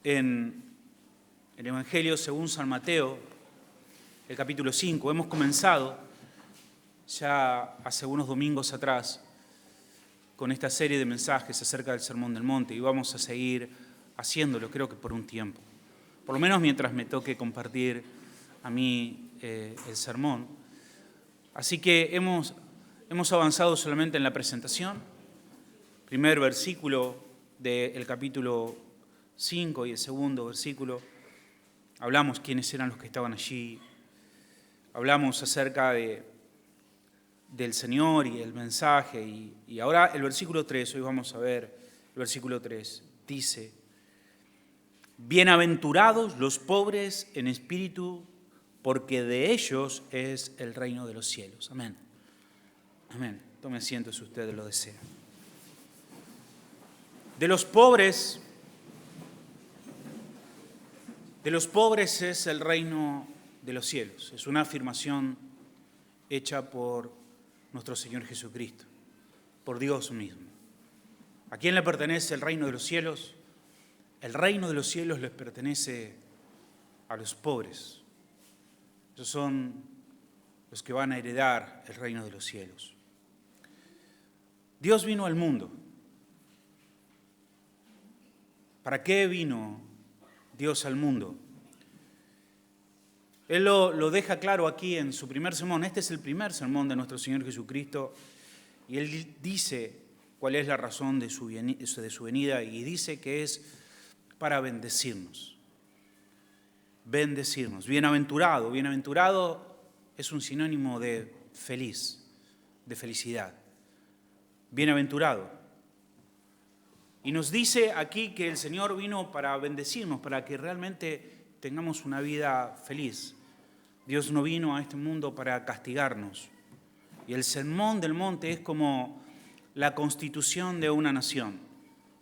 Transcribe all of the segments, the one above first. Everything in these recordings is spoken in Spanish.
en el Evangelio según San Mateo, el capítulo 5. Hemos comenzado ya hace unos domingos atrás con esta serie de mensajes acerca del Sermón del Monte y vamos a seguir haciéndolo, creo que por un tiempo. Por lo menos mientras me toque compartir a mí el sermón. Así que hemos avanzado solamente en la presentación. Primer versículo del capítulo 5 y el segundo versículo. Hablamos quiénes eran los que estaban allí. Hablamos acerca del Señor y el mensaje. Y ahora el versículo 3, hoy vamos a ver el versículo 3. Dice: bienaventurados los pobres en espíritu, porque de ellos es el reino de los cielos. Amén. Amén. Tome asiento si usted lo desea. De los pobres es el reino de los cielos. Es una afirmación hecha por nuestro Señor Jesucristo, por Dios mismo. ¿A quién le pertenece el reino de los cielos? El reino de los cielos les pertenece a los pobres. Esos son los que van a heredar el reino de los cielos. Dios vino al mundo. ¿Para qué vino Dios al mundo? Él lo deja claro aquí en su primer sermón. Este es el primer sermón de nuestro Señor Jesucristo. Y Él dice cuál es la razón de su venida y dice que es para bendecirnos. Bendecirnos. Bienaventurado. Bienaventurado es un sinónimo de feliz, de felicidad. Bienaventurado. Y nos dice aquí que el Señor vino para bendecirnos, para que realmente tengamos una vida feliz. Dios no vino a este mundo para castigarnos. Y el Sermón del Monte es como la constitución de una nación.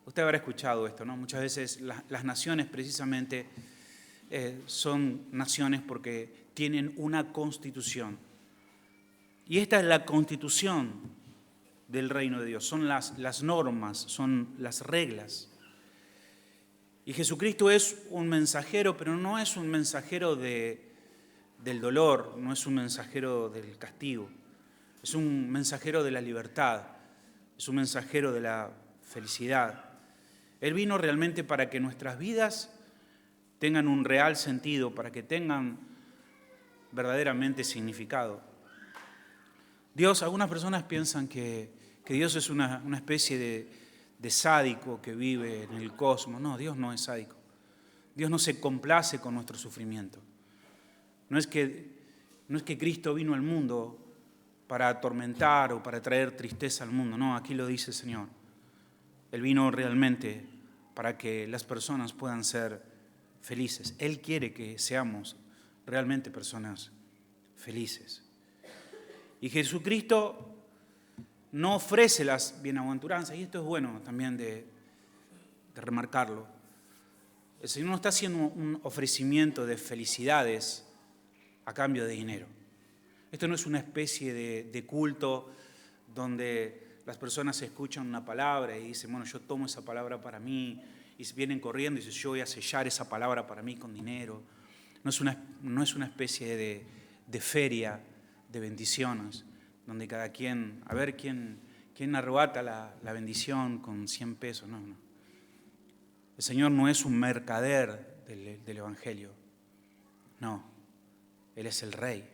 Usted habrá escuchado esto, ¿no? Muchas veces las naciones precisamente son naciones porque tienen una constitución. Y esta es la constitución del reino de Dios, son las normas, son las reglas. Y Jesucristo es un mensajero, pero no es un mensajero del dolor, no es un mensajero del castigo, es un mensajero de la libertad, es un mensajero de la felicidad. Él vino realmente para que nuestras vidas tengan un real sentido, para que tengan verdaderamente significado. Dios, algunas personas piensan que Dios es una especie de sádico que vive en el cosmos. No, Dios no es sádico. Dios no se complace con nuestro sufrimiento. No es que Cristo vino al mundo para atormentar o para traer tristeza al mundo. No, aquí lo dice el Señor. Él vino realmente para que las personas puedan ser felices. Él quiere que seamos realmente personas felices. Y Jesucristo no ofrece las bienaventuranzas, y esto es bueno también de remarcarlo. El Señor no está haciendo un ofrecimiento de felicidades a cambio de dinero. Esto no es una especie de culto donde las personas escuchan una palabra y dicen, bueno, yo tomo esa palabra para mí, y vienen corriendo y dicen, yo voy a sellar esa palabra para mí con dinero. No es una especie de feria de bendiciones, donde cada quien, a ver quién arrebata la bendición con 100 pesos. No. El Señor no es un mercader del Evangelio. No, Él es el Rey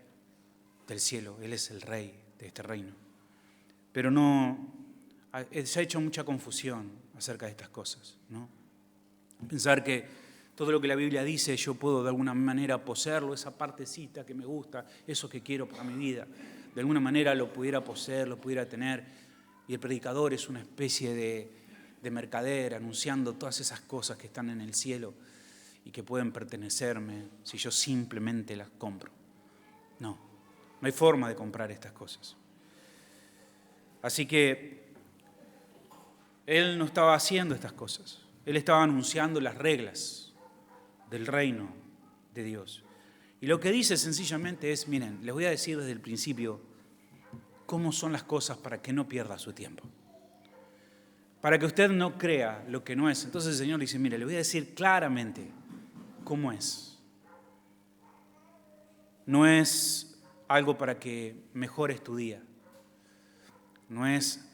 del cielo, Él es el Rey de este reino. Pero se ha hecho mucha confusión acerca de estas cosas, ¿no? Pensar que todo lo que la Biblia dice yo puedo de alguna manera poseerlo, esa partecita que me gusta, eso que quiero para mi vida. De alguna manera lo pudiera poseer, lo pudiera tener, y el predicador es una especie de mercader anunciando todas esas cosas que están en el cielo y que pueden pertenecerme si yo simplemente las compro. No hay forma de comprar estas cosas. Así que Él no estaba haciendo estas cosas, Él estaba anunciando las reglas del reino de Dios. Y lo que dice sencillamente es, miren, les voy a decir desde el principio cómo son las cosas para que no pierda su tiempo. para que usted no crea lo que no es. Entonces el Señor dice, mire, le voy a decir claramente cómo es. No es algo para que mejores tu día. No es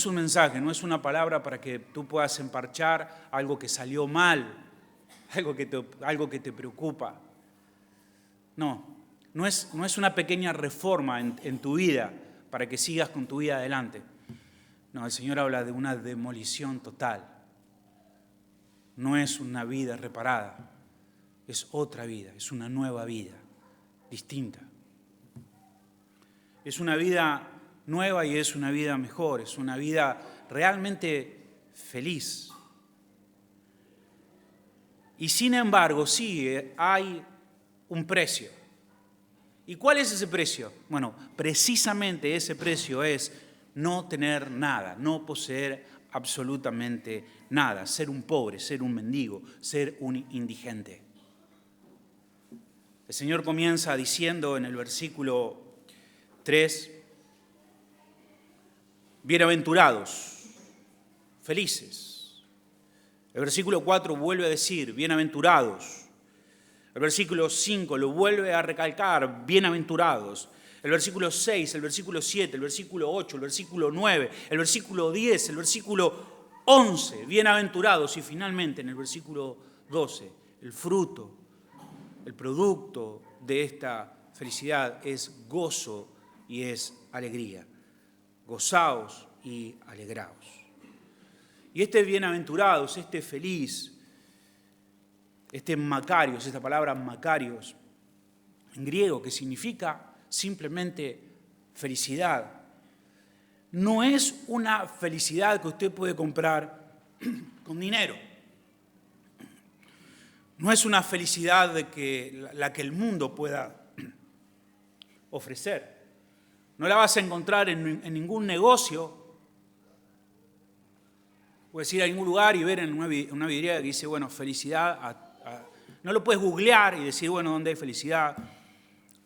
un mensaje, no es una palabra para que tú puedas emparchar algo que salió mal, algo que te preocupa. No es una pequeña reforma en tu vida para que sigas con tu vida adelante. No, el Señor habla de una demolición total. No es una vida reparada, es otra vida, es una nueva vida, distinta. Es una vida nueva y es una vida mejor, es una vida realmente feliz. Y sin embargo, sí, hay un precio. ¿Y cuál es ese precio? Bueno, precisamente ese precio es no tener nada, no poseer absolutamente nada, ser un pobre, ser un mendigo, ser un indigente. El Señor comienza diciendo en el versículo 3, bienaventurados, felices. El versículo 4 vuelve a decir, bienaventurados. El versículo 5 lo vuelve a recalcar, bienaventurados. El versículo 6, el versículo 7, el versículo 8, el versículo 9, el versículo 10, el versículo 11, bienaventurados. Y finalmente en el versículo 12, el fruto, el producto de esta felicidad es gozo y es alegría. Gozaos y alegraos. Y este bienaventurados, este feliz, este makarios, esta palabra makarios, en griego, que significa simplemente felicidad, no es una felicidad que usted puede comprar con dinero. No es una felicidad la que el mundo pueda ofrecer. No la vas a encontrar en ningún negocio. Puedes ir a ningún lugar y ver en una vidriera que dice, bueno, felicidad. No lo puedes googlear y decir, bueno, ¿dónde hay felicidad?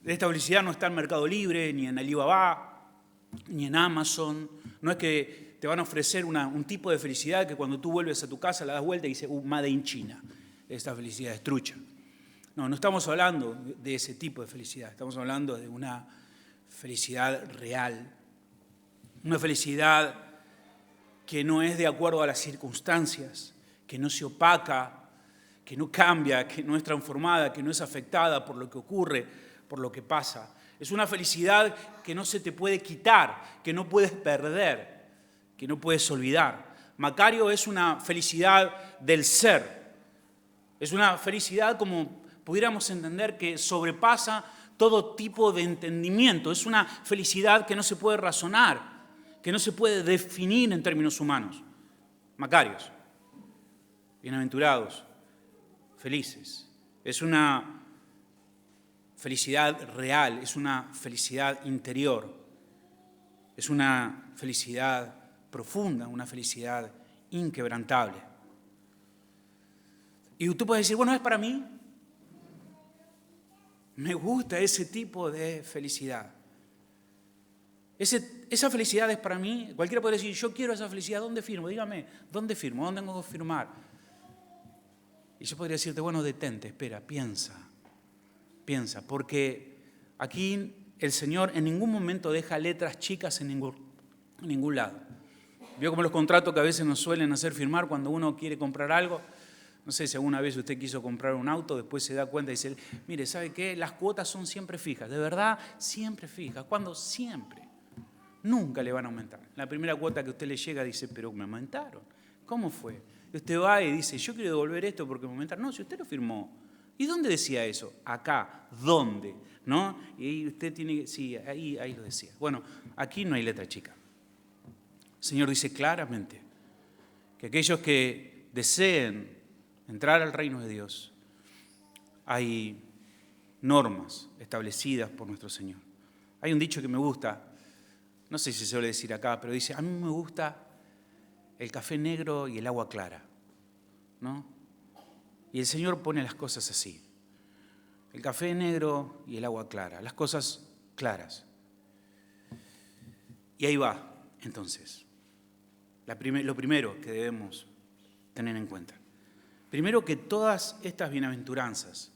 Esta felicidad no está en Mercado Libre, ni en Alibaba, ni en Amazon. No es que te van a ofrecer un tipo de felicidad que cuando tú vuelves a tu casa la das vuelta y dice, Made in China. Esta felicidad es trucha. No estamos hablando de ese tipo de felicidad. Estamos hablando de una felicidad real. Una felicidad que no es de acuerdo a las circunstancias, que no se opaca, que no cambia, que no es transformada, que no es afectada por lo que ocurre, por lo que pasa. Es una felicidad que no se te puede quitar, que no puedes perder, que no puedes olvidar. Macario es una felicidad del ser. Es una felicidad, como pudiéramos entender, que sobrepasa todo tipo de entendimiento. Es una felicidad que no se puede razonar, que no se puede definir en términos humanos. Macarios, bienaventurados, felices. Es una felicidad real, es una felicidad interior, es una felicidad profunda, una felicidad inquebrantable. Y tú puedes decir, bueno, ¿es para mí? Me gusta ese tipo de felicidad. Esa felicidad es para mí. Cualquiera puede decir, yo quiero esa felicidad, ¿dónde firmo? Dígame, ¿dónde firmo? ¿Dónde tengo que firmar? Y yo podría decirte, bueno, detente, espera, piensa, porque aquí el Señor en ningún momento deja letras chicas en ningún lado. Vio como los contratos que a veces nos suelen hacer firmar cuando uno quiere comprar algo. No sé si alguna vez usted quiso comprar un auto, después se da cuenta y dice, mire, ¿sabe qué? Las cuotas son siempre fijas, de verdad, siempre fijas. ¿Cuándo? Siempre. Nunca le van a aumentar. La primera cuota que a usted le llega dice, pero me aumentaron. ¿Cómo fue? Y usted va y dice, yo quiero devolver esto porque me aumentaron. No, si usted lo firmó. ¿Y dónde decía eso? Acá. ¿Dónde? ¿No? Y usted tiene que, sí, ahí lo decía. Bueno, aquí no hay letra chica. El Señor dice claramente que aquellos que deseen entrar al reino de Dios, hay normas establecidas por nuestro Señor. Hay un dicho que me gusta, no sé si se suele decir acá, pero dice, a mí me gusta el café negro y el agua clara, ¿no? Y el Señor pone las cosas así, el café negro y el agua clara, las cosas claras. Y ahí va, entonces. Lo primero que debemos tener en cuenta. Primero, que todas estas bienaventuranzas,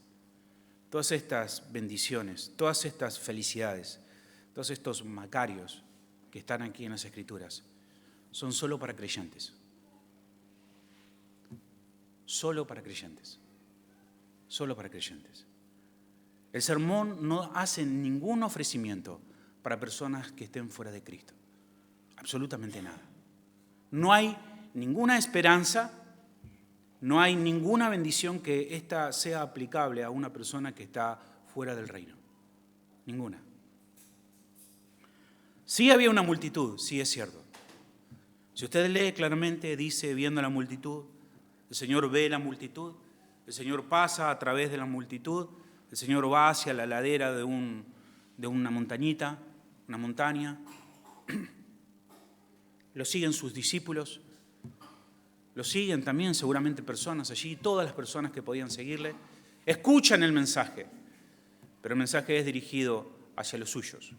todas estas bendiciones, todas estas felicidades, todos estos macarios que están aquí en las Escrituras, son solo para creyentes. Solo para creyentes. Solo para creyentes. El sermón no hace ningún ofrecimiento para personas que estén fuera de Cristo. Absolutamente nada. No hay ninguna esperanza, no hay ninguna bendición que ésta sea aplicable a una persona que está fuera del reino. Ninguna. Sí había una multitud, sí es cierto. Si usted lee claramente, dice, viendo la multitud, el Señor ve la multitud, el Señor pasa a través de la multitud, el Señor va hacia la ladera de una montañita, una montaña. Lo siguen sus discípulos, lo siguen también seguramente personas allí, todas las personas que podían seguirle, escuchan el mensaje, pero el mensaje es dirigido hacia los suyos,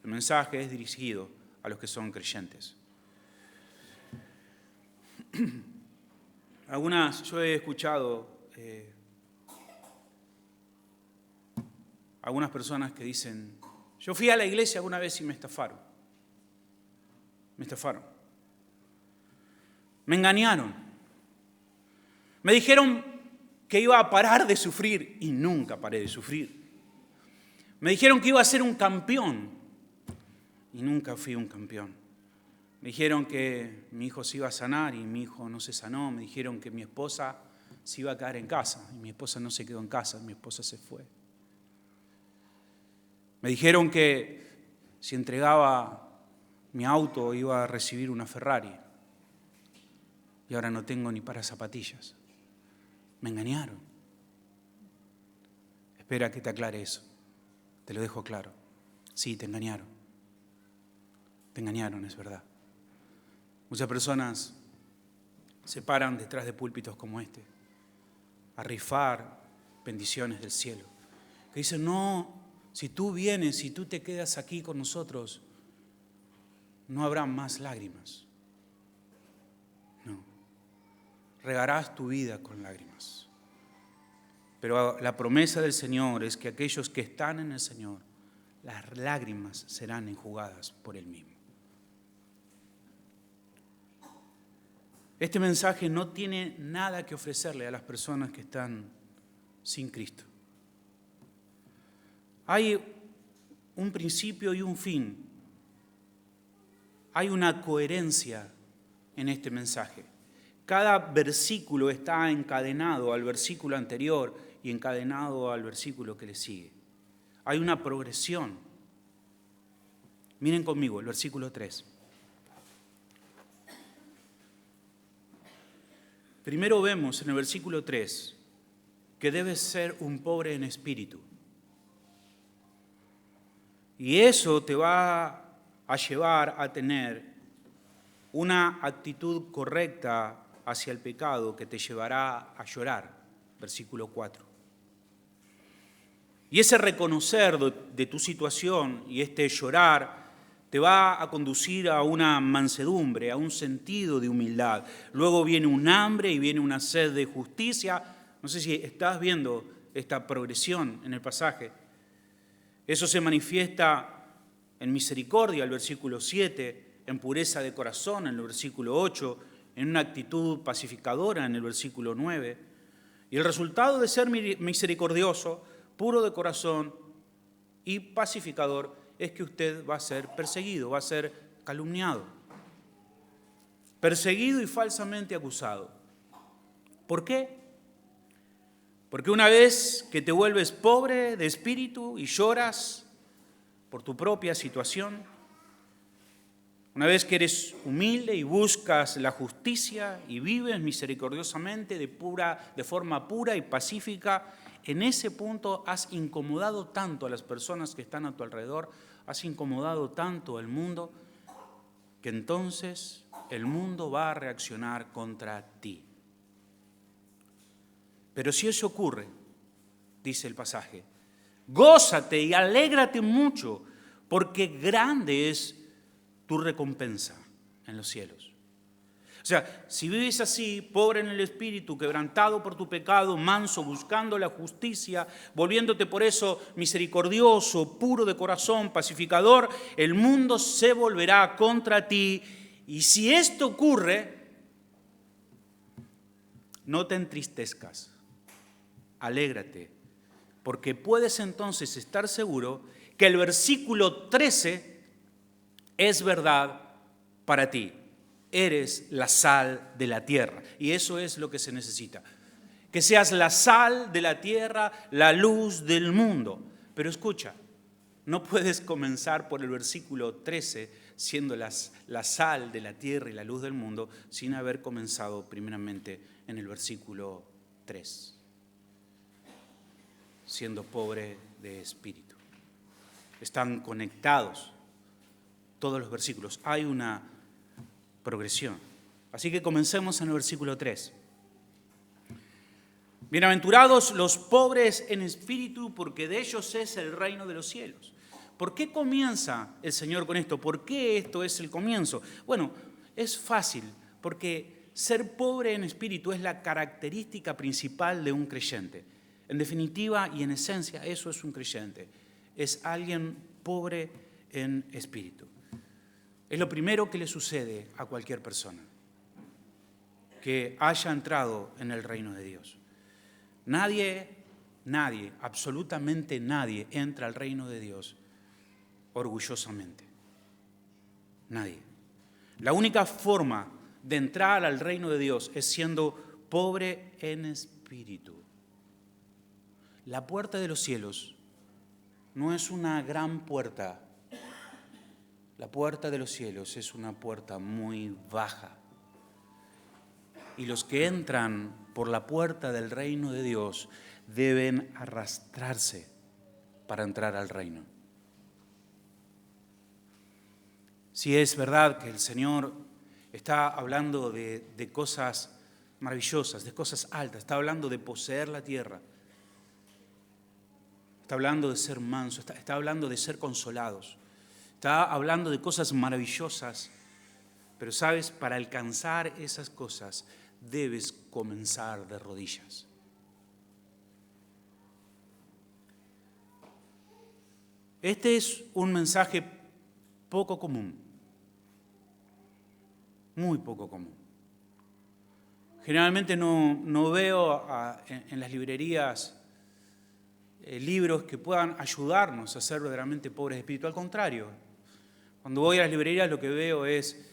el mensaje es dirigido a los que son creyentes. Yo he escuchado algunas personas que dicen, yo fui a la iglesia alguna vez y me estafaron. Me engañaron. Me dijeron que iba a parar de sufrir y nunca paré de sufrir. Me dijeron que iba a ser un campeón y nunca fui un campeón. Me dijeron que mi hijo se iba a sanar y mi hijo no se sanó. Me dijeron que mi esposa se iba a quedar en casa y mi esposa no se quedó en casa, mi esposa se fue. Me dijeron que si entregaba mi auto iba a recibir una Ferrari y ahora no tengo ni para zapatillas. Me engañaron. Espera que te aclare eso. Te lo dejo claro. Sí, te engañaron. Te engañaron, es verdad. Muchas personas se paran detrás de púlpitos como este a rifar bendiciones del cielo. Que dicen, no, si tú vienes, si tú te quedas aquí con nosotros, no habrá más lágrimas. No. Regarás tu vida con lágrimas. Pero la promesa del Señor es que aquellos que están en el Señor, las lágrimas serán enjugadas por Él mismo. Este mensaje no tiene nada que ofrecerle a las personas que están sin Cristo. Hay un principio y un fin. Hay una coherencia en este mensaje. Cada versículo está encadenado al versículo anterior y encadenado al versículo que le sigue. Hay una progresión. Miren conmigo el versículo 3. Primero vemos en el versículo 3 que debes ser un pobre en espíritu. Y eso te va a llevar a tener una actitud correcta hacia el pecado que te llevará a llorar. Versículo 4. Y ese reconocer de tu situación y este llorar te va a conducir a una mansedumbre, a un sentido de humildad. Luego viene un hambre y viene una sed de justicia. No sé si estás viendo esta progresión en el pasaje. Eso se manifiesta en misericordia, el versículo 7, en pureza de corazón, en el versículo 8, en una actitud pacificadora, en el versículo 9. Y el resultado de ser misericordioso, puro de corazón y pacificador es que usted va a ser perseguido, va a ser calumniado, perseguido y falsamente acusado. ¿Por qué? Porque una vez que te vuelves pobre de espíritu y lloras por tu propia situación, una vez que eres humilde y buscas la justicia y vives misericordiosamente de forma pura y pacífica, en ese punto has incomodado tanto a las personas que están a tu alrededor, has incomodado tanto al mundo, que entonces el mundo va a reaccionar contra ti. Pero si eso ocurre, dice el pasaje, gózate y alégrate mucho, porque grande es tu recompensa en los cielos. O sea, si vives así, pobre en el espíritu, quebrantado por tu pecado, manso, buscando la justicia, volviéndote por eso misericordioso, puro de corazón, pacificador, el mundo se volverá contra ti. Y si esto ocurre, no te entristezcas, alégrate, porque puedes entonces estar seguro que el versículo 13 es verdad para ti. Eres la sal de la tierra. Y eso es lo que se necesita. Que seas la sal de la tierra, la luz del mundo. Pero escucha, no puedes comenzar por el versículo 13 siendo la sal de la tierra y la luz del mundo sin haber comenzado primeramente en el versículo 3. Siendo pobre de espíritu. Están conectados todos los versículos. Hay una progresión. Así que comencemos en el versículo 3. Bienaventurados los pobres en espíritu, porque de ellos es el reino de los cielos. ¿Por qué comienza el Señor con esto? ¿Por qué esto es el comienzo? Bueno, es fácil, porque ser pobre en espíritu es la característica principal de un creyente. En definitiva y en esencia, eso es un creyente. Es alguien pobre en espíritu. Es lo primero que le sucede a cualquier persona que haya entrado en el reino de Dios. Nadie, absolutamente nadie entra al reino de Dios orgullosamente. Nadie. La única forma de entrar al reino de Dios es siendo pobre en espíritu. La puerta de los cielos no es una gran puerta. La puerta de los cielos es una puerta muy baja. Y los que entran por la puerta del reino de Dios deben arrastrarse para entrar al reino. Si es verdad que el Señor está hablando de cosas maravillosas, de cosas altas, está hablando de poseer la tierra, está hablando de ser manso, está hablando de ser consolados. Está hablando de cosas maravillosas, pero sabes, para alcanzar esas cosas debes comenzar de rodillas. Este es un mensaje poco común, muy poco común. Generalmente no veo en las librerías libros que puedan ayudarnos a ser verdaderamente pobres de espíritu. Al contrario, cuando voy a las librerías lo que veo es,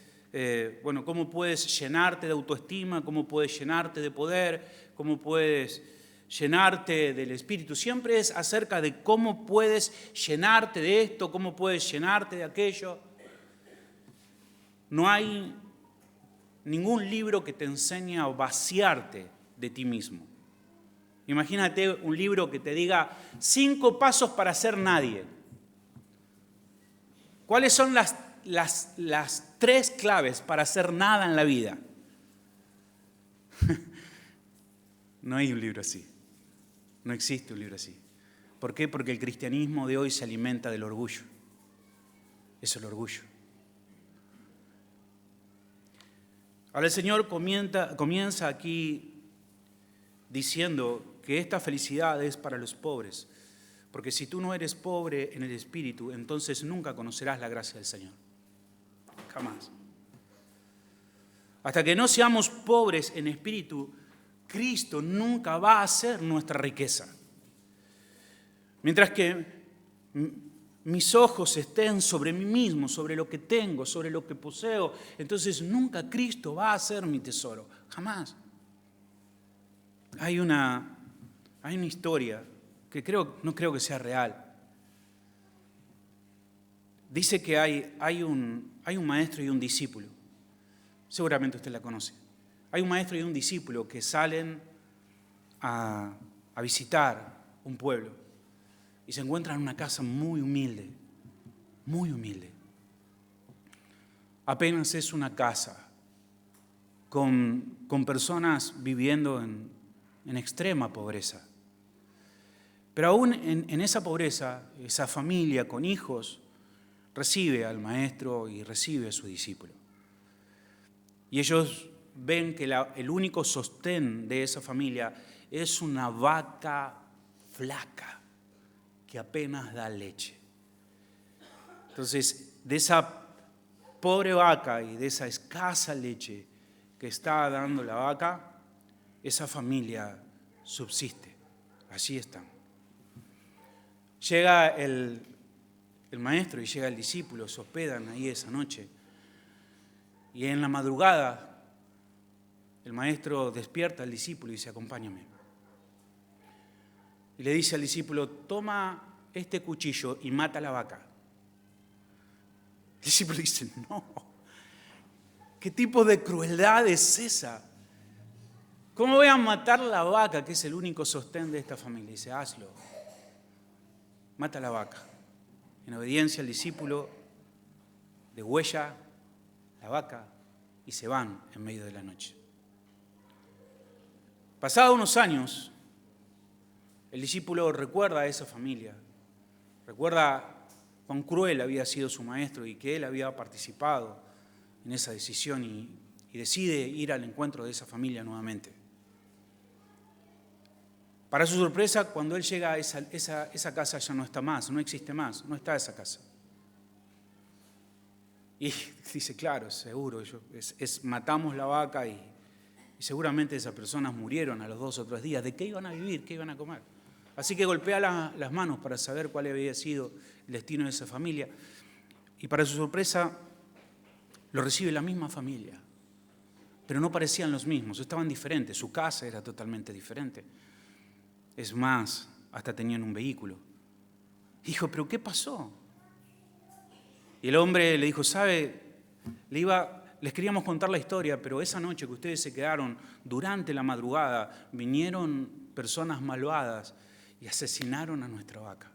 cómo puedes llenarte de autoestima, cómo puedes llenarte de poder, cómo puedes llenarte del espíritu. Siempre es acerca de cómo puedes llenarte de esto, cómo puedes llenarte de aquello. No hay ningún libro que te enseñe a vaciarte de ti mismo. Imagínate un libro que te diga 5 pasos para ser nadie. ¿Cuáles son las 3 claves para hacer nada en la vida? No hay un libro así. No existe un libro así. ¿Por qué? Porque el cristianismo de hoy se alimenta del orgullo. Es el orgullo. Ahora el Señor comienza aquí diciendo que esta felicidad es para los pobres. Porque si tú no eres pobre en el espíritu, entonces nunca conocerás la gracia del Señor. Jamás. Hasta que no seamos pobres en espíritu, Cristo nunca va a ser nuestra riqueza. Mientras que mis ojos estén sobre mí mismo, sobre lo que tengo, sobre lo que poseo, entonces nunca Cristo va a ser mi tesoro. Jamás. Hay una historia que no creo que sea real. Dice que hay un maestro y un discípulo. Seguramente usted la conoce. Hay un maestro y un discípulo que salen a visitar un pueblo y se encuentran en una casa muy humilde, muy humilde. Apenas es una casa con personas viviendo en extrema pobreza. Pero aún en esa pobreza, esa familia con hijos recibe al maestro y recibe a su discípulo. Y ellos ven que el único sostén de esa familia es una vaca flaca que apenas da leche. Entonces, de esa pobre vaca y de esa escasa leche que está dando la vaca, esa familia subsiste. Allí están. Llega el maestro y llega el discípulo, se hospedan ahí esa noche. Y en la madrugada, el maestro despierta al discípulo y dice: acompáñame. Y le dice al discípulo: toma este cuchillo y mata a la vaca. El discípulo dice: no, ¿qué tipo de crueldad es esa? ¿Cómo voy a matar a la vaca, que es el único sostén de esta familia? Dice: hazlo, mata a la vaca. En obediencia al discípulo degüella la vaca y se van en medio de la noche. Pasados unos años, el discípulo recuerda a esa familia, recuerda cuán cruel había sido su maestro y que él había participado en esa decisión y decide ir al encuentro de esa familia nuevamente. Para su sorpresa, cuando él llega, esa casa ya no está más, no existe más, no está esa casa. Y dice: claro, seguro, matamos la vaca y seguramente esas personas murieron a los 2 o 3 días. ¿De qué iban a vivir? ¿Qué iban a comer? Así que golpea las manos para saber cuál había sido el destino de esa familia. Y para su sorpresa, lo recibe la misma familia. Pero no parecían los mismos, estaban diferentes. Su casa era totalmente diferente. Es más, hasta tenían un vehículo. Dijo: ¿pero qué pasó? Y el hombre le dijo: ¿sabe? Les queríamos contar la historia, pero esa noche que ustedes se quedaron, durante la madrugada, vinieron personas malvadas y asesinaron a nuestra vaca.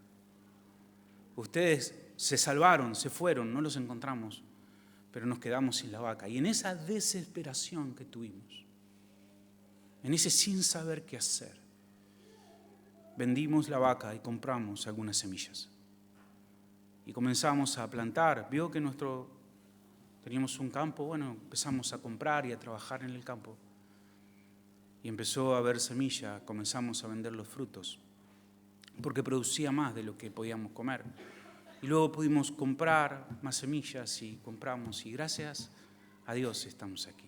Ustedes se salvaron, se fueron, no los encontramos, pero nos quedamos sin la vaca. Y en esa desesperación que tuvimos, en ese sin saber qué hacer, vendimos la vaca y compramos algunas semillas. Y comenzamos a plantar. Vio que teníamos un campo, bueno, empezamos a comprar y a trabajar en el campo. Y empezó a haber semilla, comenzamos a vender los frutos, porque producía más de lo que podíamos comer. Y luego pudimos comprar más semillas y compramos, y gracias a Dios estamos aquí.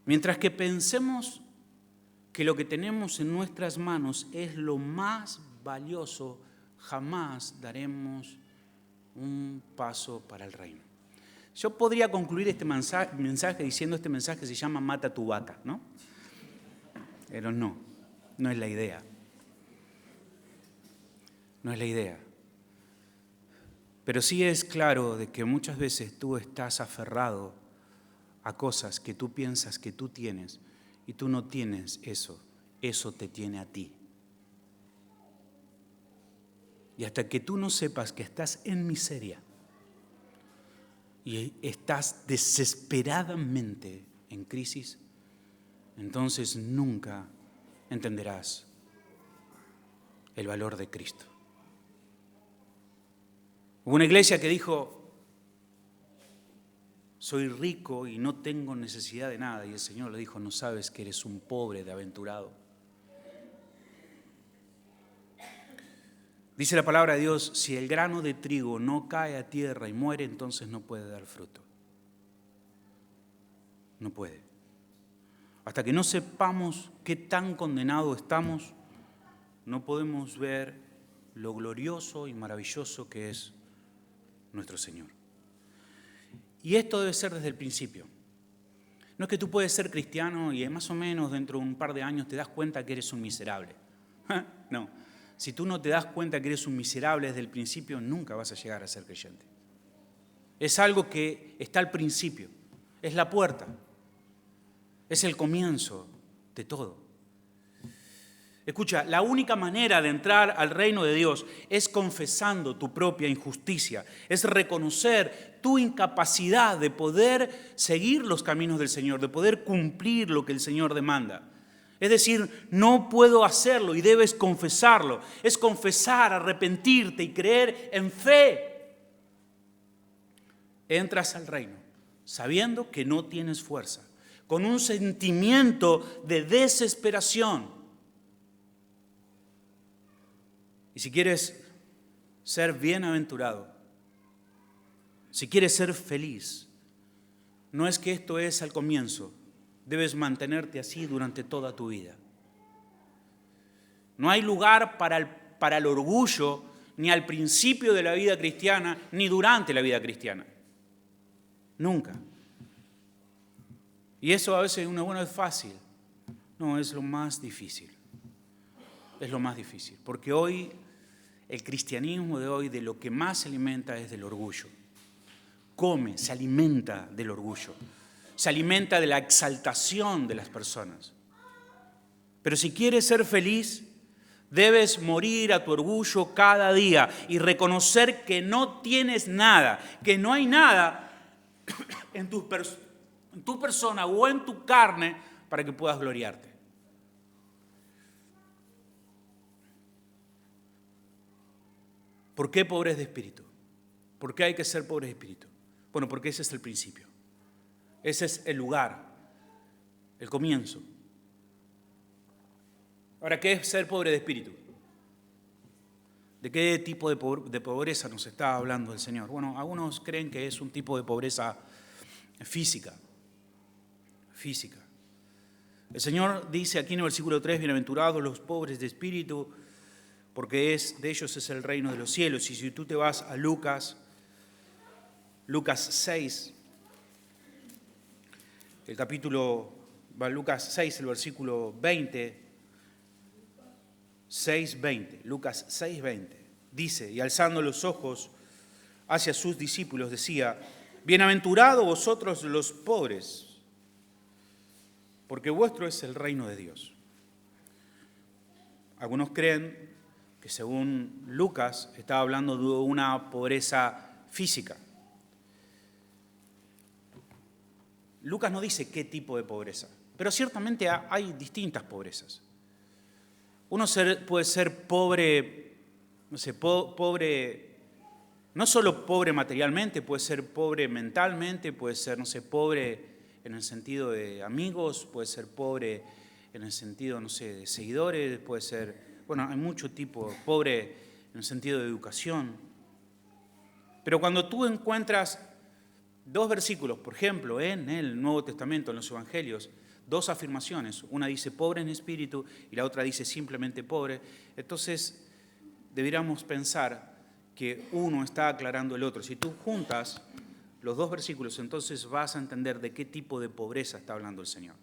Mientras que pensemos que lo que tenemos en nuestras manos es lo más valioso, jamás daremos un paso para el reino. Yo podría concluir este mensaje diciendo: este mensaje se llama Mata tu vaca, ¿no? Pero no es la idea. No es la idea. Pero sí es claro de que muchas veces tú estás aferrado a cosas que tú piensas que tú tienes y tú no tienes eso te tiene a ti. Y hasta que tú no sepas que estás en miseria y estás desesperadamente en crisis, entonces nunca entenderás el valor de Cristo. Hubo una iglesia que dijo: soy rico y no tengo necesidad de nada. Y el Señor le dijo: no sabes que eres un pobre de aventurado. Dice la palabra de Dios: si el grano de trigo no cae a tierra y muere, entonces no puede dar fruto. No puede. Hasta que no sepamos qué tan condenados estamos, no podemos ver lo glorioso y maravilloso que es nuestro Señor. Y esto debe ser desde el principio. No es que tú puedes ser cristiano y más o menos dentro de un par de años te das cuenta que eres un miserable. No, si tú no te das cuenta que eres un miserable desde el principio, nunca vas a llegar a ser creyente. Es algo que está al principio, es la puerta, es el comienzo de todo. Escucha, la única manera de entrar al reino de Dios es confesando tu propia injusticia, es reconocer tu incapacidad de poder seguir los caminos del Señor, de poder cumplir lo que el Señor demanda. Es decir, no puedo hacerlo y debes confesarlo. Es confesar, arrepentirte y creer en fe. entras al reino sabiendo que no tienes fuerza, con un sentimiento de desesperación. Y si quieres ser bienaventurado, si quieres ser feliz, no es que esto es al comienzo, debes mantenerte así durante toda tu vida. No hay lugar para el orgullo ni al principio de la vida cristiana, ni durante la vida cristiana. Nunca. Y eso a veces bueno, es fácil. No, es lo más difícil. Es lo más difícil. Porque hoy, el cristianismo de hoy, de lo que más se alimenta es del orgullo. Come, se alimenta del orgullo. Se alimenta de la exaltación de las personas. Pero si quieres ser feliz, debes morir a tu orgullo cada día y reconocer que no tienes nada, que no hay nada en tu persona o en tu carne para que puedas gloriarte. ¿Por qué pobres de espíritu? ¿Por qué hay que ser pobres de espíritu? Bueno, porque ese es el principio. Ese es el lugar, el comienzo. Ahora, ¿qué es ser pobre de espíritu? ¿De qué tipo de pobreza nos está hablando el Señor? Bueno, algunos creen que es un tipo de pobreza física. El Señor dice aquí en el versículo 3, bienaventurados los pobres de espíritu, porque de ellos es el reino de los cielos. Y si tú te vas a Lucas 6, Lucas 6, el versículo 20, 6:20, Lucas 6:20, dice, y alzando los ojos hacia sus discípulos decía, bienaventurados vosotros los pobres, porque vuestro es el reino de Dios. Algunos creen que según Lucas estaba hablando de una pobreza física. Lucas no dice qué tipo de pobreza, pero ciertamente hay distintas pobrezas. Uno puede ser pobre, no solo pobre materialmente, puede ser pobre mentalmente, puede ser, pobre en el sentido de amigos, puede ser pobre en el sentido, de seguidores, puede ser, hay mucho tipo, pobre en el sentido de educación. Pero cuando tú encuentras dos versículos, por ejemplo, en el Nuevo Testamento, en los Evangelios, dos afirmaciones, una dice pobre en espíritu y la otra dice simplemente pobre, entonces deberíamos pensar que uno está aclarando el otro. Si tú juntas los dos versículos, entonces vas a entender de qué tipo de pobreza está hablando el Señor.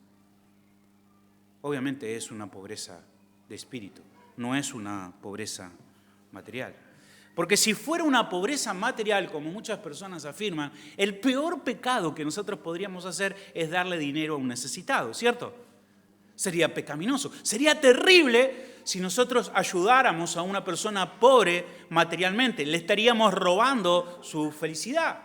Obviamente es una pobreza de espíritu, no es una pobreza material. Porque si fuera una pobreza material, como muchas personas afirman, el peor pecado que nosotros podríamos hacer es darle dinero a un necesitado, ¿cierto? Sería pecaminoso. Sería terrible si nosotros ayudáramos a una persona pobre materialmente. Le estaríamos robando su felicidad.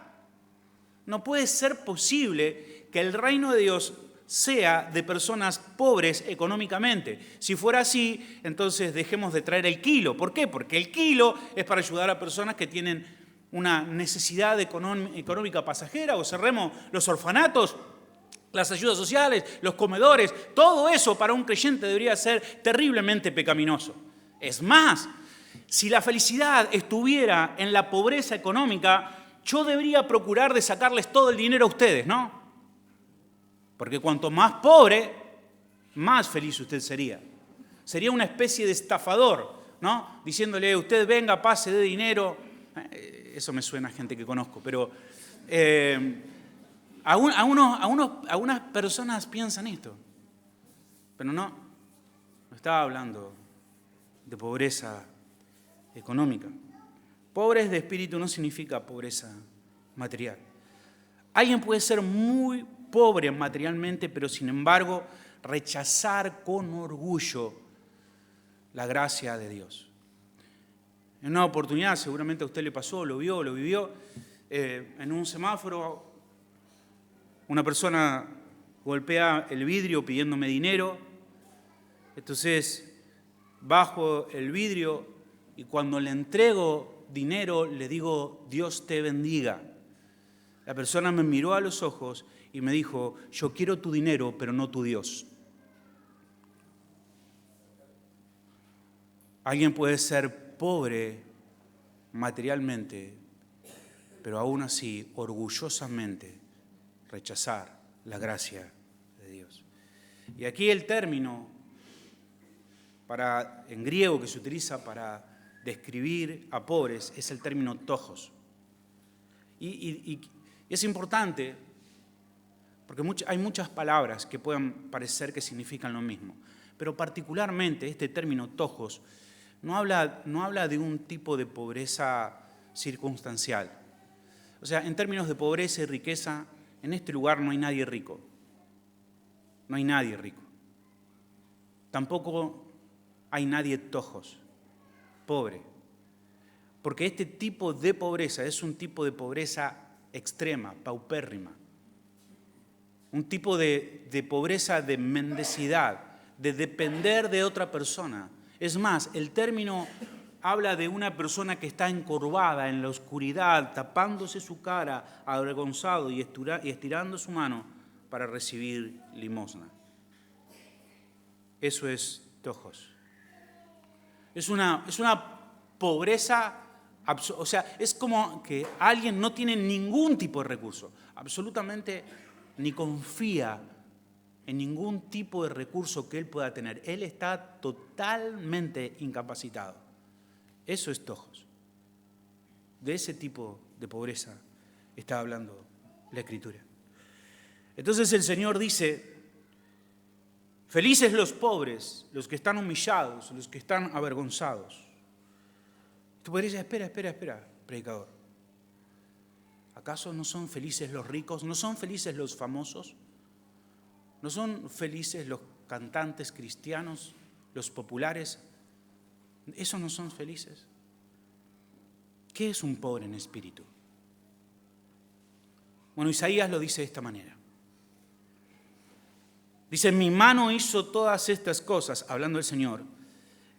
No puede ser posible que el reino de Dios sea de personas pobres económicamente. Si fuera así, entonces dejemos de traer el kilo. ¿Por qué? Porque el kilo es para ayudar a personas que tienen una necesidad económica pasajera, o cerremos los orfanatos, las ayudas sociales, los comedores. Todo eso para un creyente debería ser terriblemente pecaminoso. Es más, si la felicidad estuviera en la pobreza económica, yo debería procurar de sacarles todo el dinero a ustedes, ¿no? Porque cuanto más pobre, más feliz usted sería. Sería una especie de estafador, ¿no? Diciéndole, usted venga, pase de dinero. Eso me suena a gente que conozco, pero algunas personas piensan esto. Pero no estaba hablando de pobreza económica. Pobres de espíritu no significa pobreza material. Alguien puede ser muy pobre materialmente, pero sin embargo rechazar con orgullo la gracia de Dios. En una oportunidad, seguramente a usted le pasó, lo vio, lo vivió, en un semáforo una persona golpea el vidrio pidiéndome dinero, entonces bajo el vidrio y cuando le entrego dinero le digo, Dios te bendiga. La persona me miró a los ojos y me dijo, yo quiero tu dinero, pero no tu Dios. Alguien puede ser pobre materialmente, pero aún así, orgullosamente, rechazar la gracia de Dios. Y aquí el término en griego que se utiliza para describir a pobres es el término tojos. Y es importante porque hay muchas palabras que pueden parecer que significan lo mismo, pero particularmente este término tojos no habla de un tipo de pobreza circunstancial. O sea, en términos de pobreza y riqueza, en este lugar no hay nadie rico. No hay nadie rico. Tampoco hay nadie tojos, pobre. Porque este tipo de pobreza es un tipo de pobreza extrema, paupérrima. Un tipo de pobreza de mendicidad, de depender de otra persona. Es más, el término habla de una persona que está encorvada en la oscuridad, tapándose su cara, avergonzado y estirando su mano para recibir limosna. Eso es tojos. Es una pobreza, o sea, es como que alguien no tiene ningún tipo de recurso, absolutamente ni confía en ningún tipo de recurso que él pueda tener. Él está totalmente incapacitado. Eso es tojos. De ese tipo de pobreza está hablando la Escritura. Entonces el Señor dice, felices los pobres, los que están humillados, los que están avergonzados. Tú podrías decir, espera, predicador. ¿Acaso no son felices los ricos? ¿No son felices los famosos? ¿No son felices los cantantes cristianos, los populares? ¿Esos no son felices? ¿Qué es un pobre en espíritu? Bueno, Isaías lo dice de esta manera. Dice, mi mano hizo todas estas cosas, hablando del Señor,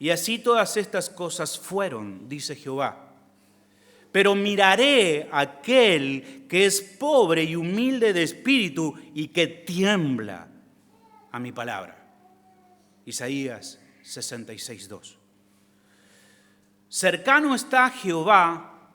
y así todas estas cosas fueron, dice Jehová. Pero miraré a aquel que es pobre y humilde de espíritu y que tiembla a mi palabra. Isaías 66:2. Cercano está Jehová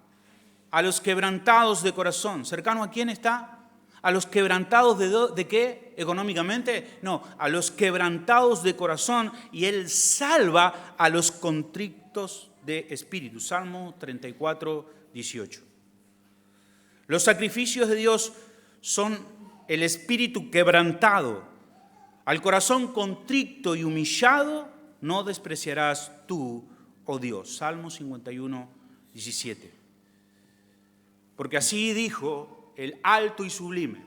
a los quebrantados de corazón. ¿Cercano a quién está? ¿A los quebrantados de qué? ¿Económicamente? No, a los quebrantados de corazón, y Él salva a los contritos de espíritu. Salmo 34:18. Los sacrificios de Dios son el espíritu quebrantado. Al corazón contrito y humillado no despreciarás tú, oh Dios. Salmo 51:17. Porque así dijo el alto y sublime,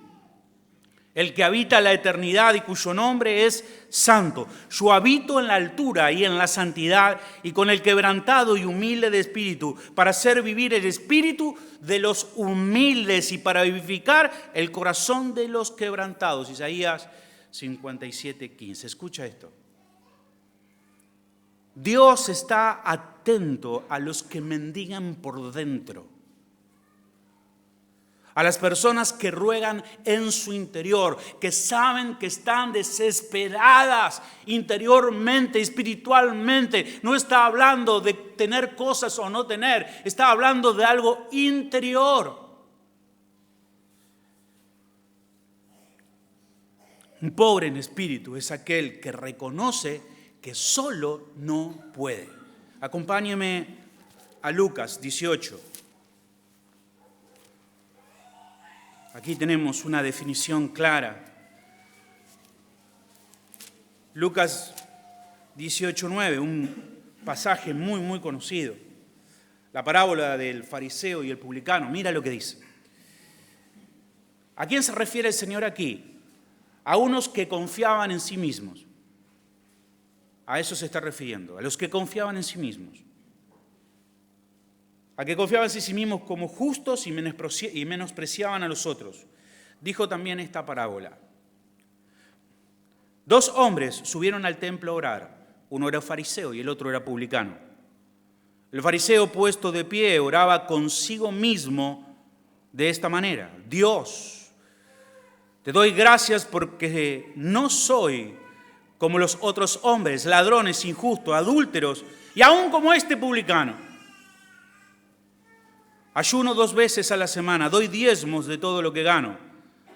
el que habita la eternidad y cuyo nombre es santo. Yo habito en la altura y en la santidad y con el quebrantado y humilde de espíritu, para hacer vivir el espíritu de los humildes y para vivificar el corazón de los quebrantados. Isaías 57:15. Escucha esto. Dios está atento a los que mendigan por dentro, a las personas que ruegan en su interior, que saben que están desesperadas interiormente, espiritualmente. No está hablando de tener cosas o no tener, está hablando de algo interior. Un pobre en espíritu es aquel que reconoce que solo no puede. Acompáñeme a Lucas 18. Aquí tenemos una definición clara. Lucas 18:9, un pasaje muy, muy conocido. La parábola del fariseo y el publicano. Mira lo que dice. ¿A quién se refiere el Señor aquí? A unos que confiaban en sí mismos. A eso se está refiriendo, a los que confiaban en sí mismos. A que confiaban en sí mismos como justos y menospreciaban a los otros. Dijo también esta parábola. 2 hombres subieron al templo a orar. Uno era fariseo y el otro era publicano. El fariseo, puesto de pie, oraba consigo mismo de esta manera: Dios, te doy gracias porque no soy como los otros hombres, ladrones, injustos, adúlteros y aún como este publicano. Ayuno 2 veces a la semana, doy diezmos de todo lo que gano.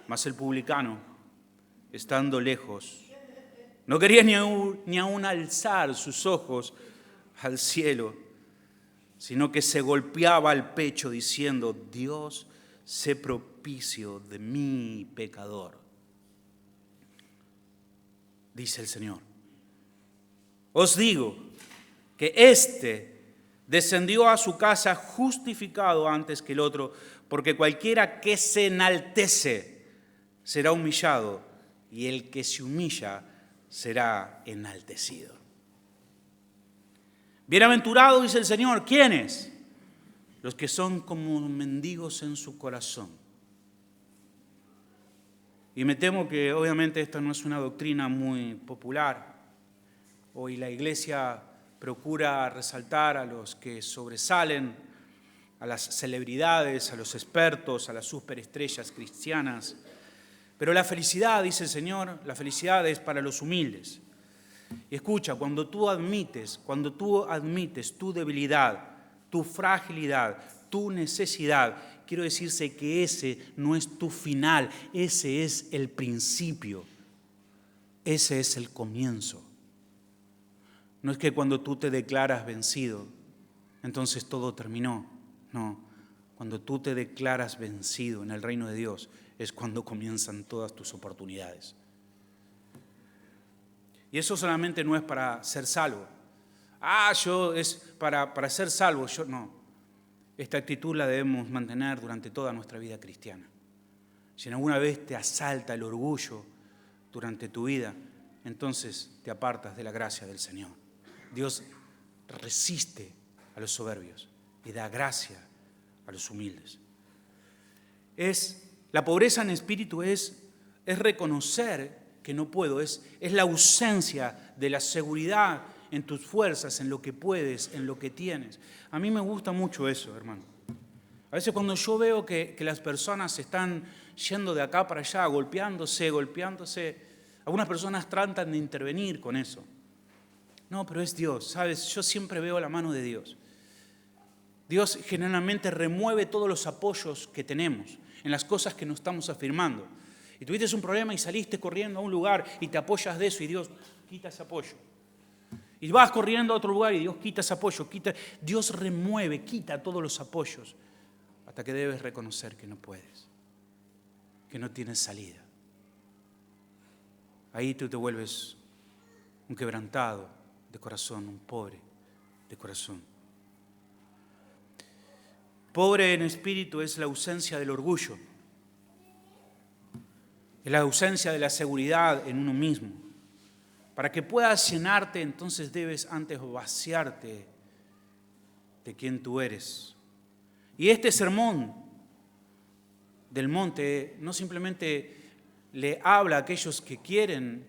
Mas el publicano, estando lejos, no quería ni aún alzar sus ojos al cielo, sino que se golpeaba el pecho diciendo: Dios, sé propicio de mi pecador. Dice el Señor: os digo que éste descendió a su casa justificado antes que el otro, porque cualquiera que se enaltece será humillado, y el que se humilla será enaltecido. Bienaventurado, dice el Señor, ¿quiénes? Los que son como mendigos en su corazón. Y me temo que obviamente esta no es una doctrina muy popular. Hoy la iglesia procura resaltar a los que sobresalen, a las celebridades, a los expertos, a las superestrellas cristianas. Pero la felicidad, dice el Señor, la felicidad es para los humildes. Y escucha, cuando tú admites tu debilidad, tu fragilidad, tu necesidad, quiero decirse que ese no es tu final, ese es el principio, ese es el comienzo. No es que cuando tú te declaras vencido, entonces todo terminó. No, cuando tú te declaras vencido en el reino de Dios es cuando comienzan todas tus oportunidades. Y eso solamente no es para ser salvo. Es para ser salvo. No. Esta actitud la debemos mantener durante toda nuestra vida cristiana. Si en alguna vez te asalta el orgullo durante tu vida, entonces te apartas de la gracia del Señor. Dios resiste a los soberbios y da gracia a los humildes. La pobreza en espíritu es reconocer que no puedo, es la ausencia de la seguridad en tus fuerzas, en lo que puedes, en lo que tienes. A mí me gusta mucho eso, hermano. A veces cuando yo veo que las personas están yendo de acá para allá, golpeándose, algunas personas tratan de intervenir con eso. No, pero es Dios, ¿sabes? Yo siempre veo la mano de Dios. Dios generalmente remueve todos los apoyos que tenemos en las cosas que nos estamos afirmando. Y tuviste un problema y saliste corriendo a un lugar y te apoyas de eso y Dios quita ese apoyo. Y vas corriendo a otro lugar y Dios quita ese apoyo. Dios remueve, quita todos los apoyos hasta que debes reconocer que no puedes, que no tienes salida. Ahí tú te vuelves un quebrantado de corazón, un pobre de corazón. Pobre en espíritu es la ausencia del orgullo. Es la ausencia de la seguridad en uno mismo. Para que puedas llenarte, entonces debes antes vaciarte de quien tú eres. Y este sermón del monte no simplemente le habla a aquellos que quieren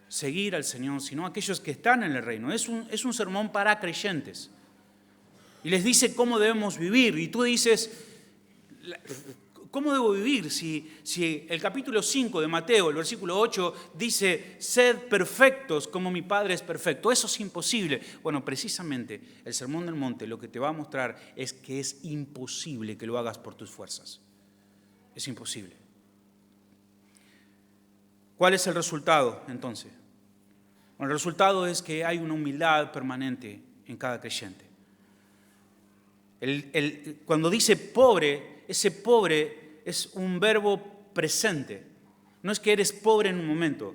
seguir al Señor, sino a aquellos que están en el reino. Es un sermón para creyentes. Y les dice cómo debemos vivir. Y tú dices, ¿cómo debo vivir si el capítulo 5 de Mateo, el versículo 8, dice, sed perfectos como mi Padre es perfecto? Eso es imposible. Bueno, precisamente el Sermón del Monte lo que te va a mostrar es que es imposible que lo hagas por tus fuerzas. Es imposible. ¿Cuál es el resultado entonces? Bueno, el resultado es que hay una humildad permanente en cada creyente. Cuando dice pobre, ese pobre es un verbo presente. No es que eres pobre en un momento.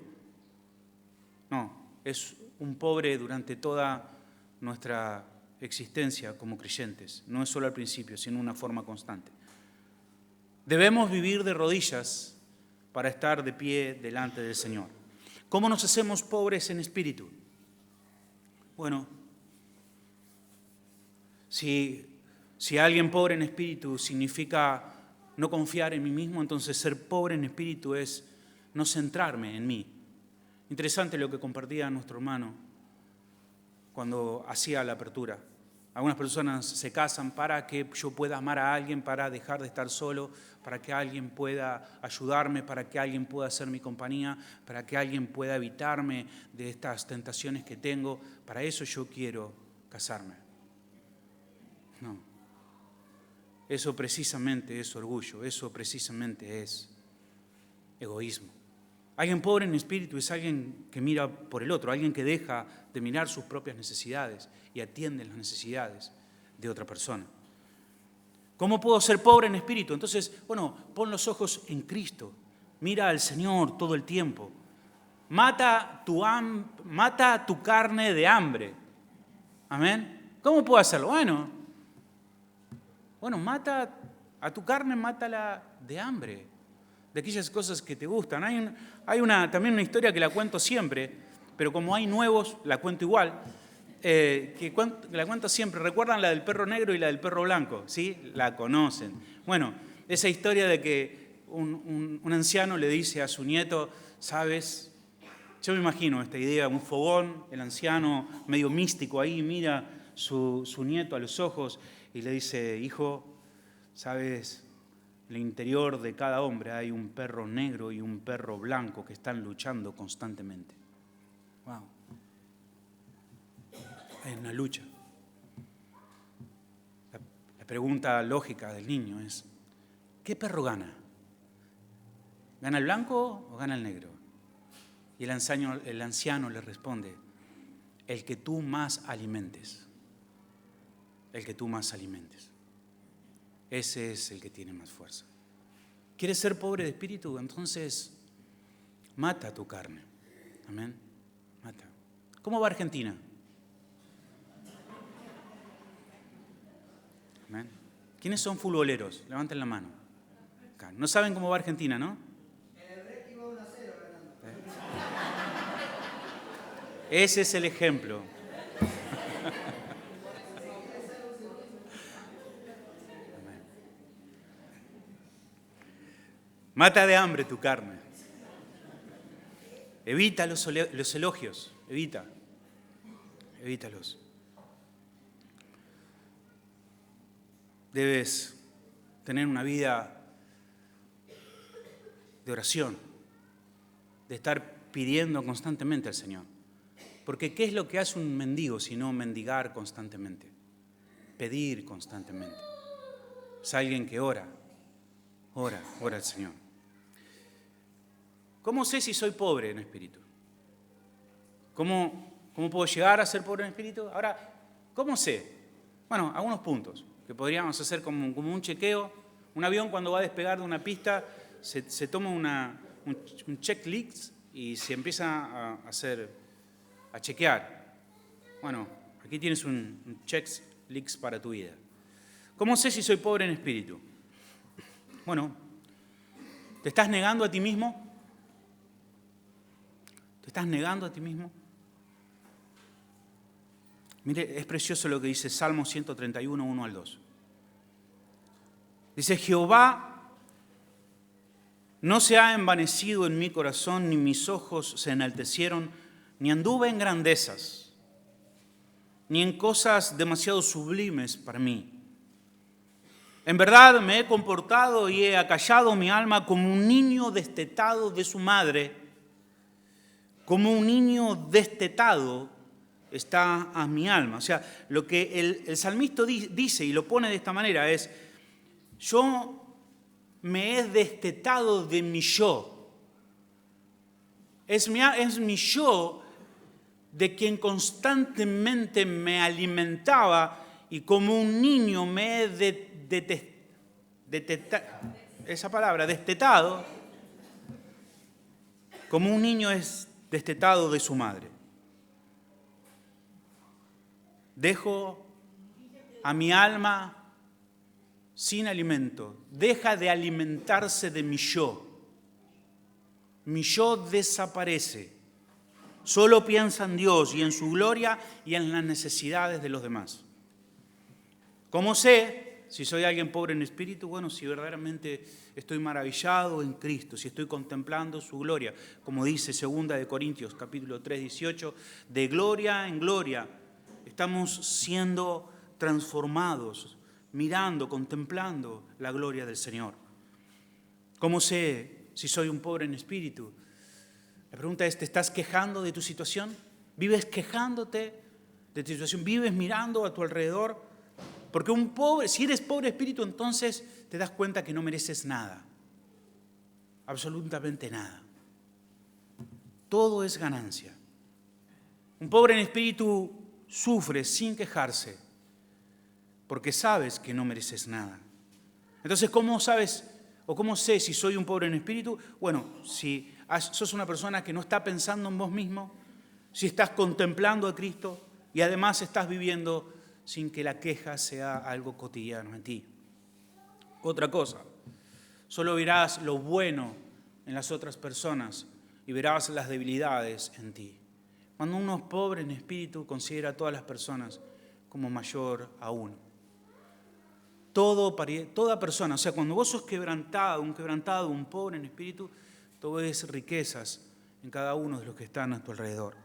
No, es un pobre durante toda nuestra existencia como creyentes. No es solo al principio, sino una forma constante. Debemos vivir de rodillas para estar de pie delante del Señor. ¿Cómo nos hacemos pobres en espíritu? Bueno, si alguien pobre en espíritu significa no confiar en mí mismo, entonces ser pobre en espíritu es no centrarme en mí. Interesante lo que compartía nuestro hermano cuando hacía la apertura. Algunas personas se casan para que yo pueda amar a alguien, para dejar de estar solo, para que alguien pueda ayudarme, para que alguien pueda ser mi compañía, para que alguien pueda evitarme de estas tentaciones que tengo. Para eso yo quiero casarme. No. Eso precisamente es orgullo, eso precisamente es egoísmo. Alguien pobre en espíritu es alguien que mira por el otro, alguien que deja de mirar sus propias necesidades y atiende las necesidades de otra persona. ¿Cómo puedo ser pobre en espíritu? Entonces, pon los ojos en Cristo, mira al Señor todo el tiempo. Mata tu carne de hambre. Amén. ¿Cómo puedo hacerlo? Bueno, mata a tu carne, mátala de hambre, de aquellas cosas que te gustan. Hay también una historia que la cuento siempre, pero como hay nuevos, la cuento igual, la cuento siempre. ¿Recuerdan la del perro negro y la del perro blanco? ¿Sí? La conocen. Bueno, esa historia de que un anciano le dice a su nieto, ¿sabes? Yo me imagino esta idea, un fogón, el anciano medio místico ahí, mira su nieto a los ojos y le dice, hijo, ¿sabes? En el interior de cada hombre hay un perro negro y un perro blanco que están luchando constantemente. Wow. Hay una lucha. La pregunta lógica del niño es, ¿qué perro gana? ¿Gana el blanco o gana el negro? Y el anciano le responde, el que tú más alimentes. El que tú más alimentes. Ese es el que tiene más fuerza. ¿Quieres ser pobre de espíritu? Entonces, mata tu carne. Amén. Mata. ¿Cómo va Argentina? Amén. ¿Quiénes son futboleros? Levanten la mano. Acá. No saben cómo va Argentina, ¿no? En el REC iba 1-0 ganando. Ese es el ejemplo. Mata de hambre tu carne. Evita los elogios. Evítalos. Debes tener una vida de oración, de estar pidiendo constantemente al Señor. Porque ¿qué es lo que hace un mendigo sino mendigar constantemente? Pedir constantemente. Es alguien que ora al Señor. ¿Cómo sé si soy pobre en espíritu? ¿Cómo puedo llegar a ser pobre en espíritu? Ahora, ¿cómo sé? Bueno, algunos puntos que podríamos hacer como un chequeo. Un avión cuando va a despegar de una pista se toma un checklist y se empieza a chequear. Bueno, aquí tienes un checklist para tu vida. ¿Cómo sé si soy pobre en espíritu? Bueno, ¿te estás negando a ti mismo? ¿Te estás negando a ti mismo? Mire, es precioso lo que dice Salmo 131, 1 al 2. Dice, Jehová no se ha envanecido en mi corazón, ni mis ojos se enaltecieron, ni anduve en grandezas, ni en cosas demasiado sublimes para mí. En verdad me he comportado y he acallado mi alma como un niño destetado de su madre. Como un niño destetado está a mi alma. O sea, lo que el salmista dice y lo pone de esta manera es, yo me he destetado de mi yo. Es mi yo de quien constantemente me alimentaba y como un niño me he destetado, como un niño es destetado de su madre. Dejo a mi alma sin alimento. Deja de alimentarse de mi yo. Mi yo desaparece. Solo piensa en Dios y en su gloria y en las necesidades de los demás. ¿Cómo sé si soy alguien pobre en espíritu? Bueno, si verdaderamente estoy maravillado en Cristo, si estoy contemplando su gloria, como dice 2 de Corintios capítulo 3, 18, de gloria en gloria estamos siendo transformados, mirando, contemplando la gloria del Señor. ¿Cómo sé si soy un pobre en espíritu? La pregunta es, ¿te estás quejando de tu situación? ¿Vives quejándote de tu situación? ¿Vives mirando a tu alrededor? Porque si eres pobre en espíritu, entonces te das cuenta que no mereces nada. Absolutamente nada. Todo es ganancia. Un pobre en espíritu sufre sin quejarse, porque sabes que no mereces nada. Entonces, ¿cómo sabes o cómo sé si soy un pobre en espíritu? Bueno, si sos una persona que no está pensando en vos mismo, si estás contemplando a Cristo y además estás viviendo sin que la queja sea algo cotidiano en ti. Otra cosa, solo verás lo bueno en las otras personas y verás las debilidades en ti. Cuando uno es pobre en espíritu, considera a todas las personas como mayor a uno. Toda persona, o sea, cuando vos sos quebrantado, un pobre en espíritu, todo es riquezas en cada uno de los que están a tu alrededor.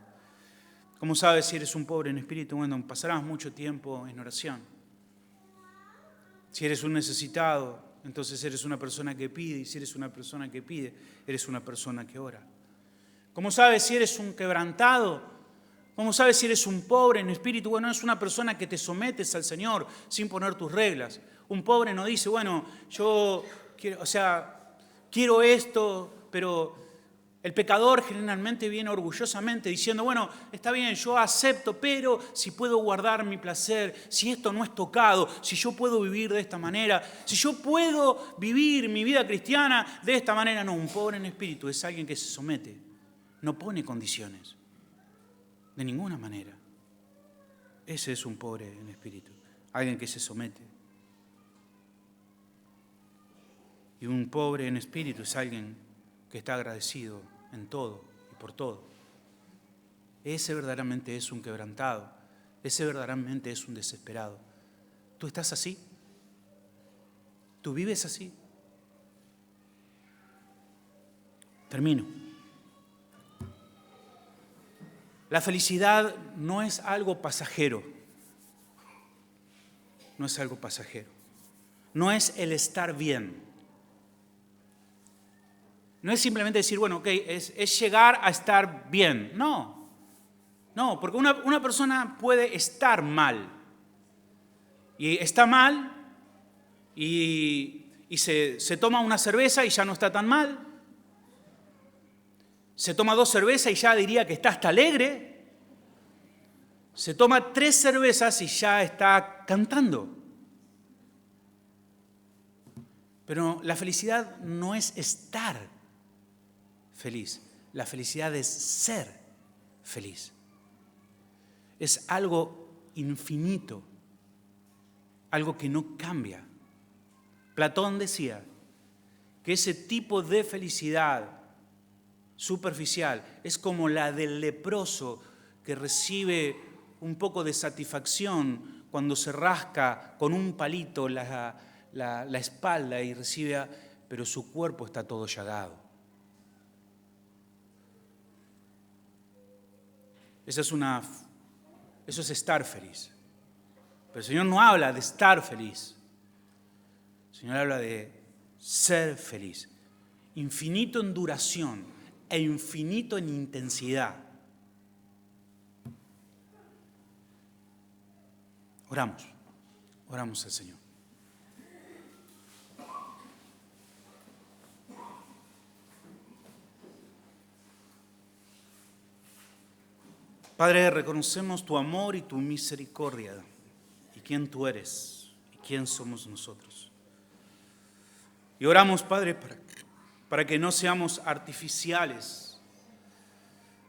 ¿Cómo sabes si eres un pobre en espíritu? Bueno, pasarás mucho tiempo en oración. Si eres un necesitado, entonces eres una persona que pide, y si eres una persona que pide, eres una persona que ora. ¿Cómo sabes si eres un quebrantado? ¿Cómo sabes si eres un pobre en espíritu? Bueno, es una persona que te sometes al Señor sin poner tus reglas. Un pobre no dice, bueno, yo quiero esto, pero el pecador generalmente viene orgullosamente diciendo, bueno, está bien, yo acepto, pero si puedo guardar mi placer, si esto no es tocado, si yo puedo vivir de esta manera, si yo puedo vivir mi vida cristiana de esta manera. No, un pobre en espíritu es alguien que se somete, no pone condiciones, de ninguna manera. Ese es un pobre en espíritu, alguien que se somete. Y un pobre en espíritu es alguien que está agradecido en todo y por todo. Ese verdaderamente es un quebrantado. Ese verdaderamente es un desesperado. ¿Tú estás así? ¿Tú vives así? Termino. La felicidad no es algo pasajero. No es algo pasajero. No es el estar bien. No es simplemente decir, bueno, ok, es llegar a estar bien. No, porque una persona puede estar mal. Y está mal y se toma una cerveza y ya no está tan mal. Se toma 2 cervezas y ya diría que está hasta alegre. Se toma 3 cervezas y ya está cantando. Pero la felicidad no es estar feliz. La felicidad es ser feliz. Es algo infinito, algo que no cambia. Platón decía que ese tipo de felicidad superficial es como la del leproso que recibe un poco de satisfacción cuando se rasca con un palito la espalda y recibe, pero su cuerpo está todo llagado. Eso es estar feliz. Pero el Señor no habla de estar feliz. El Señor habla de ser feliz. Infinito en duración e infinito en intensidad. Oramos al Señor. Padre, reconocemos tu amor y tu misericordia y quién tú eres y quién somos nosotros. Y oramos, Padre, para que no seamos artificiales,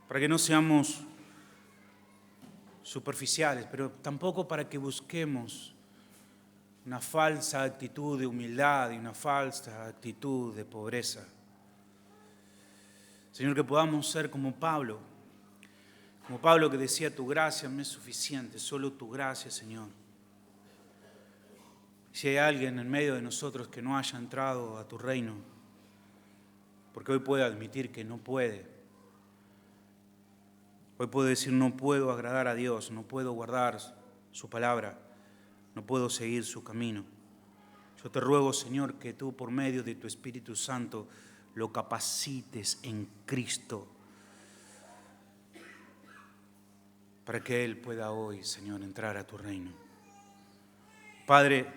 para que no seamos superficiales, pero tampoco para que busquemos una falsa actitud de humildad y una falsa actitud de pobreza. Señor, que podamos ser como Pablo que decía, tu gracia me es suficiente, solo tu gracia, Señor. Si hay alguien en medio de nosotros que no haya entrado a tu reino, porque hoy puede admitir que no puede, hoy puede decir, no puedo agradar a Dios, no puedo guardar su palabra, no puedo seguir su camino. Yo te ruego, Señor, que tú por medio de tu Espíritu Santo lo capacites en Cristo para que Él pueda hoy, Señor, entrar a tu reino. Padre,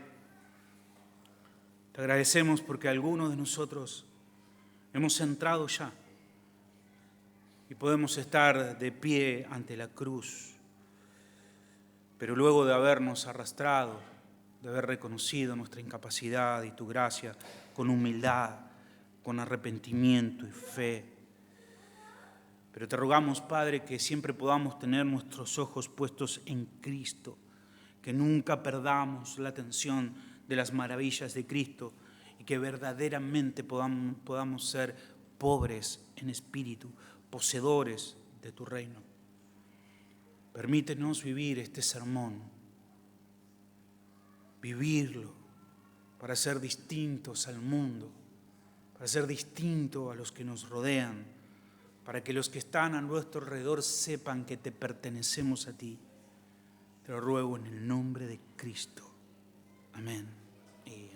te agradecemos porque algunos de nosotros hemos entrado ya y podemos estar de pie ante la cruz, pero luego de habernos arrastrado, de haber reconocido nuestra incapacidad y tu gracia con humildad, con arrepentimiento y fe. Pero te rogamos, Padre, que siempre podamos tener nuestros ojos puestos en Cristo, que nunca perdamos la atención de las maravillas de Cristo y que verdaderamente podamos ser pobres en espíritu, poseedores de tu reino. Permítenos vivir este sermón, vivirlo para ser distintos al mundo, para ser distintos a los que nos rodean, para que los que están a nuestro alrededor sepan que te pertenecemos a ti. Te lo ruego en el nombre de Cristo. Amén. Y